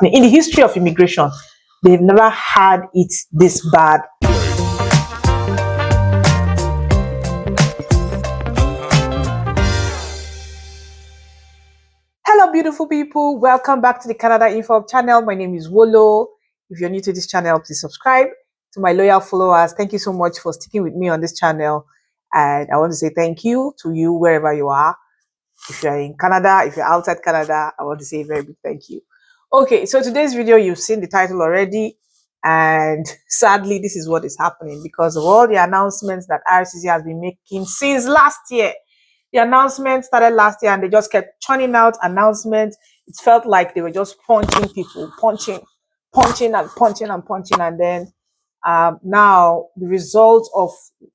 In the history of immigration, they've never had it this bad. Hello, beautiful people. Welcome back to the Canada Info channel. My name is Wolo. If you're new to this channel, please subscribe. To my loyal followers, thank you so much for sticking with me on this channel. And I want to say thank you to you wherever you are. If you're in Canada, if you're outside Canada, I want to say a very big thank you. Okay, so today's video, you've seen the title already. And sadly, this is what is happening because of all the announcements that CICC has been making since last year. The announcement started last year and they just kept churning out announcements. It felt like they were just punching people, punching. And then now the result of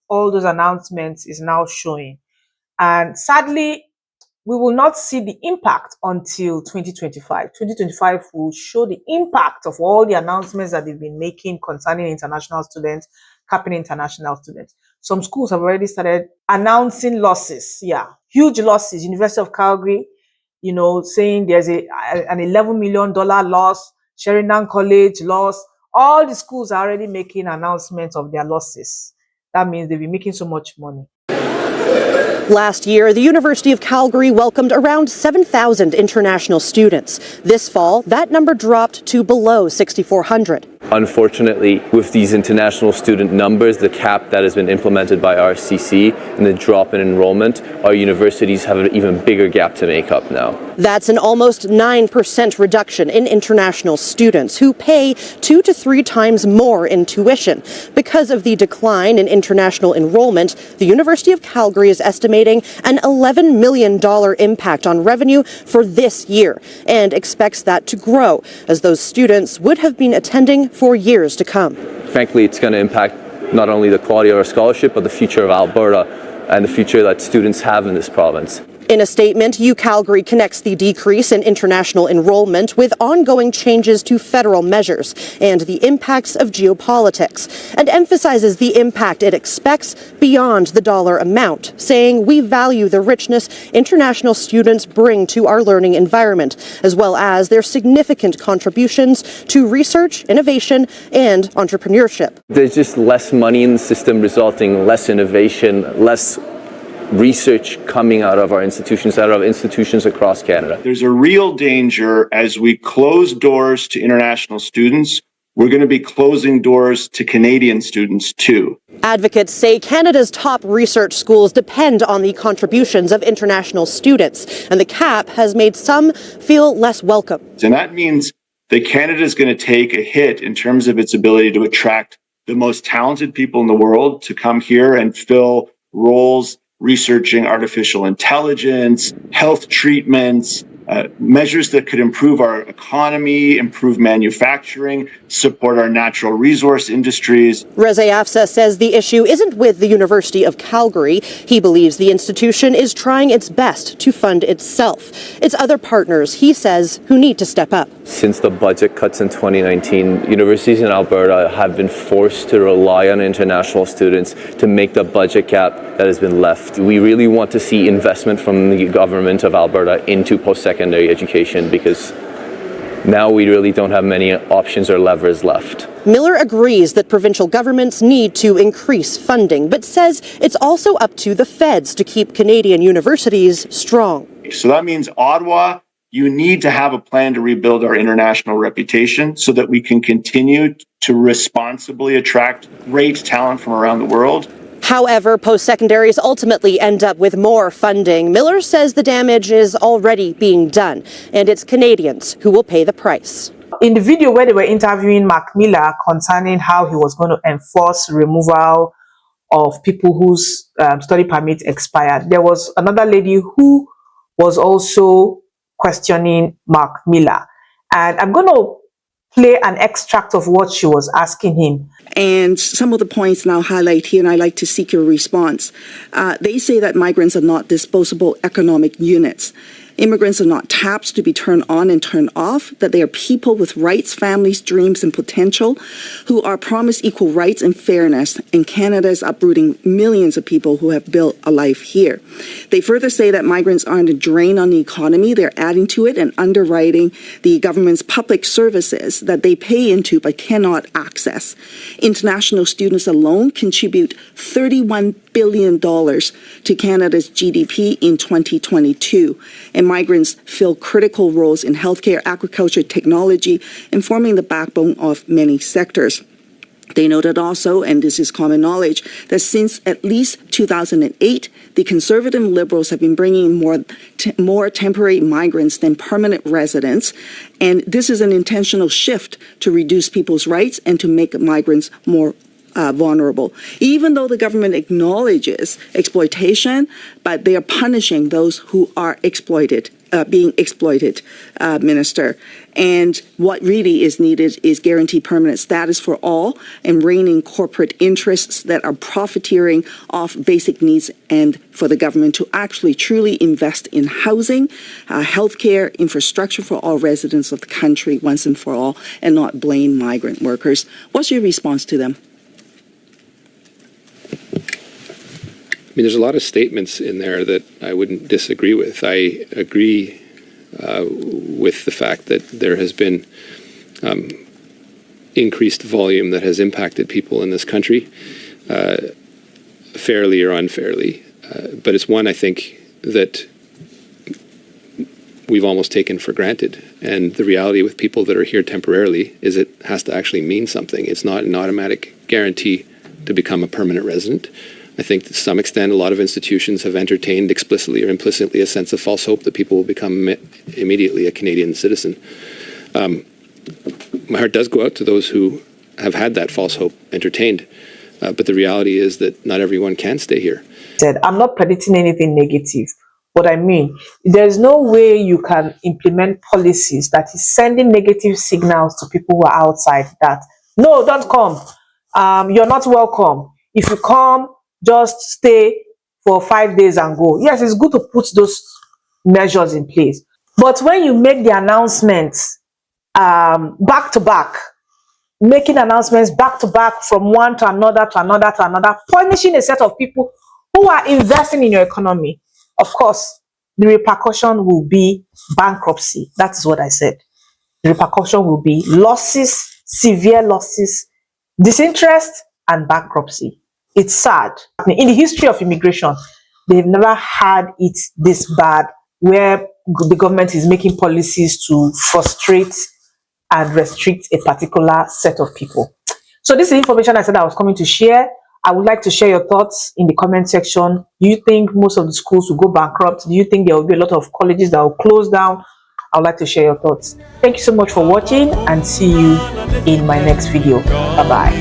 all those announcements is now showing. And sadly, we will not see the impact until 2025. 2025 will show the impact of all the announcements that they've been making concerning international students, capping international students. Some schools have already started announcing losses. Yeah, huge losses. University of Calgary, saying there's an $11 million loss. Sheridan College loss. All the schools are already making announcements of their losses. That means they'll be making so much money. Last year, the University of Calgary welcomed around 7,000 international students. This fall, that number dropped to below 6,400. Unfortunately, with these international student numbers, the cap that has been implemented by CICC and the drop in enrollment, our universities have an even bigger gap to make up now. That's an almost 9% reduction in international students who pay 2 to 3 times more in tuition. Because of the decline in international enrollment, the University of Calgary is estimating an $11 million impact on revenue for this year and expects that to grow as those students would have been attending for years to come. Frankly, it's going to impact not only the quality of our scholarship, but the future of Alberta and the future that students have in this province. In a statement, UCalgary connects the decrease in international enrollment with ongoing changes to federal measures and the impacts of geopolitics, and emphasizes the impact it expects beyond the dollar amount, saying we value the richness international students bring to our learning environment, as well as their significant contributions to research, innovation, and entrepreneurship. There's just less money in the system, resulting less innovation, less research coming out of our institutions, across Canada. There's a real danger as we close doors to international students, we're going to be closing doors to Canadian students too. Advocates say Canada's top research schools depend on the contributions of international students, and the cap has made some feel less welcome. And that means that Canada is going to take a hit in terms of its ability to attract the most talented people in the world to come here and fill roles researching artificial intelligence, health treatments, measures that could improve our economy, improve manufacturing, support our natural resource industries. Reza Afsa says the issue isn't with the University of Calgary. He believes the institution is trying its best to fund itself. It's other partners, he says, who need to step up. Since the budget cuts in 2019, universities in Alberta have been forced to rely on international students to make the budget gap that has been left. We really want to see investment from the government of Alberta into post-secondary education because now we really don't have many options or levers left. Miller agrees that provincial governments need to increase funding, but says it's also up to the feds to keep Canadian universities strong. So that means Ottawa, you need to have a plan to rebuild our international reputation so that we can continue to responsibly attract great talent from around the world. However, post-secondaries ultimately end up with more funding. Miller says the damage is already being done, and it's Canadians who will pay the price. In the video where they were interviewing Mark Miller concerning how he was going to enforce removal of people whose study permit expired, there was another lady who was also questioning Mark Miller. And I'm going to play an extract of what she was asking him. And some of the points now highlight here, and I'd like to seek your response. They say that migrants are not disposable economic units. Immigrants are not taps to be turned on and turned off, that they are people with rights, families, dreams, and potential who are promised equal rights and fairness, and Canada is uprooting millions of people who have built a life here. They further say that migrants aren't a drain on the economy, they're adding to it and underwriting the government's public services that they pay into but cannot access. International students alone contribute $31 billion to Canada's GDP in 2022, and migrants fill critical roles in healthcare, agriculture, technology, and forming the backbone of many sectors. They noted also, and this is common knowledge, that since at least 2008, the Conservative Liberals have been bringing more temporary migrants than permanent residents, and this is an intentional shift to reduce people's rights and to make migrants more vulnerable. Even though the government acknowledges exploitation, but they are punishing those who are being exploited, Minister. And what really is needed is guaranteed permanent status for all and reining corporate interests that are profiteering off basic needs, and for the government to actually truly invest in housing, healthcare, infrastructure for all residents of the country once and for all, and not blame migrant workers. What's your response to them? I mean, there's a lot of statements in there that I wouldn't disagree with. I agree with the fact that there has been increased volume that has impacted people in this country, fairly or unfairly. But it's one, I think, that we've almost taken for granted. And the reality with people that are here temporarily is it has to actually mean something. It's not an automatic guarantee to become a permanent resident. I think to some extent a lot of institutions have entertained explicitly or implicitly a sense of false hope that people will become immediately a Canadian citizen. My heart does go out to those who have had that false hope entertained, but the reality is that not everyone can stay here. I'm not predicting anything negative, but I mean, there's no way you can implement policies that is sending negative signals to people who are outside that, no, don't come. You're not welcome. If you come, just stay for 5 days and go. Yes, it's good to put those measures in place. But when you make the announcements back to back, making announcements back to back from one to another, punishing a set of people who are investing in your economy, of course, the repercussion will be bankruptcy. That is what I said. The repercussion will be losses, severe losses, disinterest, and bankruptcy. It's sad. In the history of immigration, they've never had it this bad, where the government is making policies to frustrate and restrict a particular set of people. So this is information I said I was coming to share. I would like to share your thoughts in the comment section. Do you think most of the schools will go bankrupt? Do you think there will be a lot of colleges that will close down? I would like to share your thoughts. Thank you so much for watching, and see you in my next video. Bye-bye.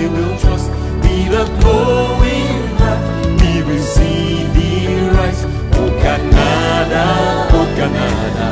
Canada, oh Canada.